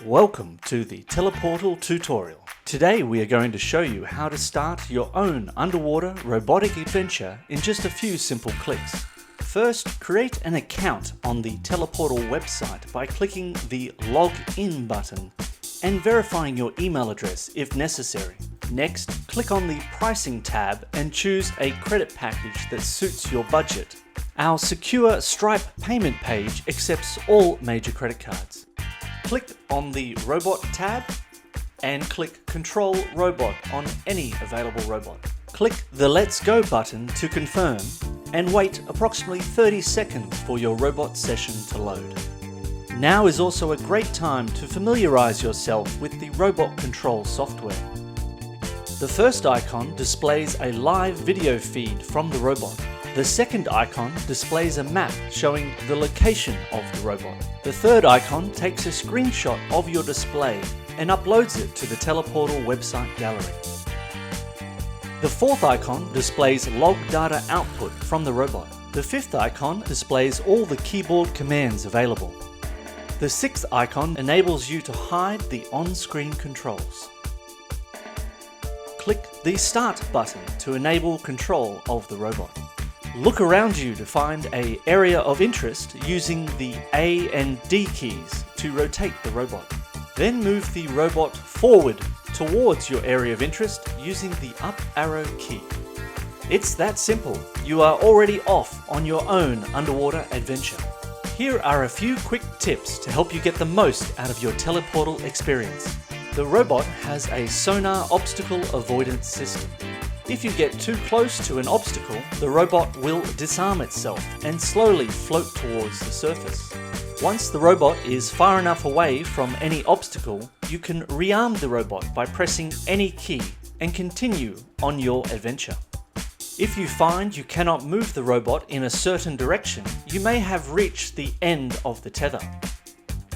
Welcome to the Teleportal tutorial. Today we are going to show you how to start your own underwater robotic adventure in just a few simple clicks. First, create an account on the Teleportal website by clicking the Log In button and verifying your email address if necessary. Next, click on the Pricing tab and choose a credit package that suits your budget. Our secure Stripe payment page accepts all major credit cards. Click on the Robot tab and click Control Robot on any available robot. Click the Let's Go button to confirm and wait approximately 30 seconds for your robot session to load. Now is also a great time to familiarize yourself with the robot control software. The first icon displays a live video feed from the robot. The second icon displays a map showing the location of the robot. The third icon takes a screenshot of your display and uploads it to the Teleportal website gallery. The fourth icon displays log data output from the robot. The fifth icon displays all the keyboard commands available. The sixth icon enables you to hide the on-screen controls. Click the Start button to enable control of the robot. Look around you to find an area of interest using the A and D keys to rotate the robot. Then move the robot forward towards your area of interest using the up arrow key. It's that simple. You are already off on your own underwater adventure. Here are a few quick tips to help you get the most out of your Teleportal experience. The robot has a sonar obstacle avoidance system. If you get too close to an obstacle, the robot will disarm itself and slowly float towards the surface. Once the robot is far enough away from any obstacle, you can rearm the robot by pressing any key and continue on your adventure. If you find you cannot move the robot in a certain direction, you may have reached the end of the tether.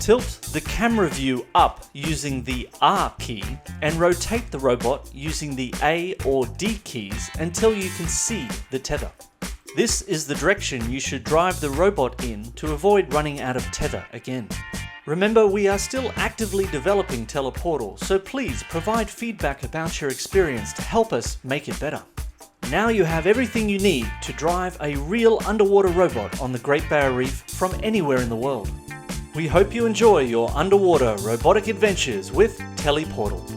Tilt the camera view up using the R key and rotate the robot using the A or D keys until you can see the tether. This is the direction you should drive the robot in to avoid running out of tether again. Remember, we are still actively developing Teleportal, so please provide feedback about your experience to help us make it better. Now you have everything you need to drive a real underwater robot on the Great Barrier Reef from anywhere in the world. We hope you enjoy your underwater robotic adventures with Teleportal.